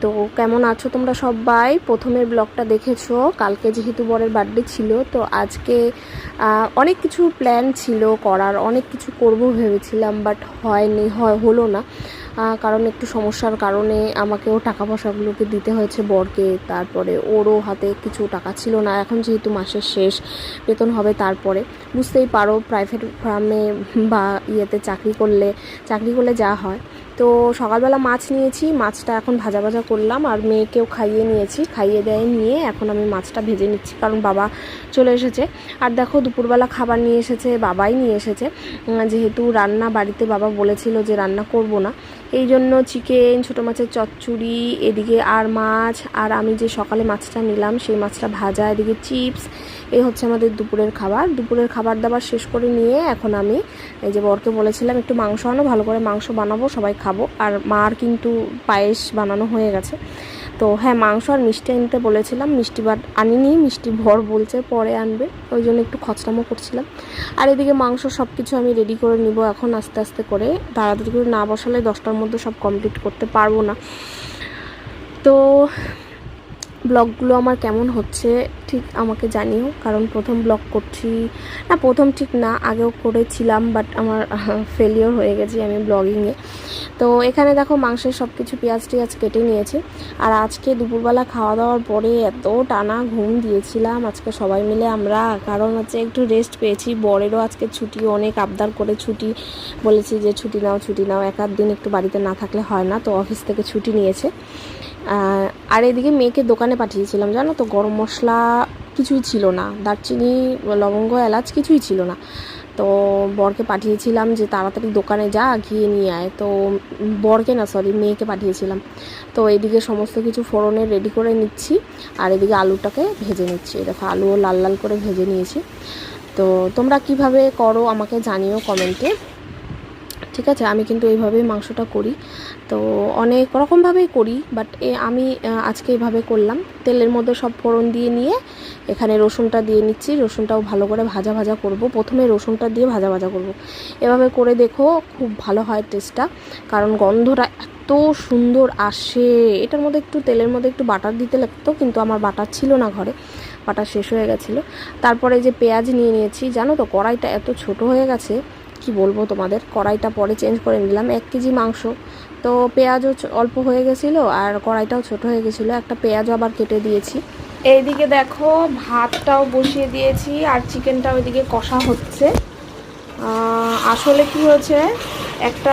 তো কেমন আছো তোমরা সবাই? প্রথমের ব্লগটা দেখেছো, কালকে যেহেতু বরের বার্থডে ছিল, তো আজকে অনেক কিছু প্ল্যান ছিল করার, অনেক কিছু করব ভেবেছিলাম, বাট হলো না। কারণ একটু সমস্যার কারণে আমাকেও টাকা পয়সাগুলোকে দিতে হয়েছে বরকে, তারপরে ওরও হাতে কিছু টাকা ছিল না। এখন যেহেতু মাসের শেষ, বেতন হবে তারপরে, বুঝতেই পারো প্রাইভেট ফার্মে বা চাকরি করলে যা হয়। তো সকালবেলা মাছ নিয়েছি, মাছটা এখন ভাজা করলাম, আর মেয়েকেও খাইয়ে নিয়ে এখন আমি মাছটা ভেজে নিচ্ছি, কারণ বাবা চলে এসেছে। আর দেখো দুপুরবেলা খাবার নিয়ে এসেছে, বাবাই নিয়ে এসেছে, যেহেতু রান্না বাড়িতে বাবা বলেছিল যে রান্না করব না, এই জন্য চিকেন, ছোটো মাছের চচ্চড়ি, এদিকে আর মাছ, আর আমি যে সকালে মাছটা নিলাম সেই মাছটা ভাজা, এদিকে চিপস। এই হচ্ছে আমাদের দুপুরের খাবার দাবার শেষ করে নিয়ে এখন আমি এই যে বরকে বলেছিলাম একটু মাংস আনো, ভালো করে মাংস বানাবো, সবাই খাবো। আর মার কিন্তু পায়েস বানানো হয়ে গেছে। তো হ্যাঁ, মাংস আর মিষ্টি আনতে বলেছিলাম, মিষ্টি বাট আনিনি, মিষ্টি ভর বলছে পরে আনবে, ওই জন্য একটু খচরামো করছিলাম। আর এদিকে মাংস সব কিছু আমি রেডি করে নিব এখন আস্তে আস্তে করে, তাড়াতাড়ি করে না বসালে 10টার মধ্যে সব কমপ্লিট করতে পারবো না। তো ব্লগগুলো আমার কেমন হচ্ছে ঠিক আমাকে জানিও, কারণ প্রথম ব্লগ করছি না, প্রথম ঠিক না, আগেও করেছিলাম, বাট আমার ফেলিওর হয়ে গেছি আমি ব্লগিংয়ে। তো এখানে দেখো মাংসের সব কিছু পেঁয়াজ কেটে নিয়েছি। আর আজকে দুপুরবেলা খাওয়া দাওয়ার পরে এত টানা ঘুম দিয়েছিলাম আজকে সবাই মিলে আমরা, কারণ হচ্ছে একটু রেস্ট পেয়েছি। বরেরও আজকে ছুটি, অনেক আবদার করে ছুটি বলেছি যে ছুটি নাও, এক আধ দিন একটু বাড়িতে না থাকলে হয় না, তো অফিস থেকে ছুটি নিয়েছে। আর এদিকে মেয়েকে দোকানে পাঠিয়েছিলাম, জানো তো, গরম মশলা কিছুই ছিল না, দারচিনি, লবঙ্গ, এলাচ কিছুই ছিল না। তো বরকে পাঠিয়েছিলাম যে তাড়াতাড়ি দোকানে যা, গিয়ে নিয়ে আয়। তো মেয়েকে পাঠিয়েছিলাম। তো এদিকে সমস্ত কিছু ফোড়নের রেডি করে নিচ্ছি, আর এদিকে আলুটাকে ভেজে নিচ্ছি। দেখো আলুও লাল লাল করে ভেজে নিয়েছি। তো তোমরা কিভাবে করো আমাকে জানিও কমেন্টে, ঠিক আছে? আমি কিন্তু এইভাবেই মাংসটা করি, তো অনেক রকমভাবেই করি, বাট আমি আজকে এইভাবে করলাম। তেলের মধ্যে সব ফোড়ন দিয়ে নিয়ে এখানে রসুনটা দিয়ে নিচ্ছি, রসুনটাও ভালো করে ভাজা করব, প্রথমে রসুনটা দিয়ে ভাজা করব। এভাবে করে দেখো, খুব ভালো হয় টেস্টটা, কারণ গন্ধটা এত সুন্দর আসে। এটার মধ্যে একটু তেলের মধ্যে একটু বাটার দিতে লাগতো, কিন্তু আমার বাটার ছিল না ঘরে, বাটার শেষ হয়ে গেছিলো। তারপরে যে পেঁয়াজ নিয়ে নিয়েছি, জানো তো কড়াইটা এত ছোট হয়ে গেছে, কি বলবো তোমাদের, কড়াইটা পরে চেঞ্জ করে নিলাম। 1 কেজি মাংস, তো পেঁয়াজও অল্প হয়ে গেছিলো, আর কড়াইটাও ছোট হয়ে গেছিলো, একটা পেঁয়াজও আবার কেটে দিয়েছি। এইদিকে দেখো ভাতটাও বসিয়ে দিয়েছি, আর চিকেনটাও এদিকে কষা হচ্ছে। আসলে কি হয়েছে, একটা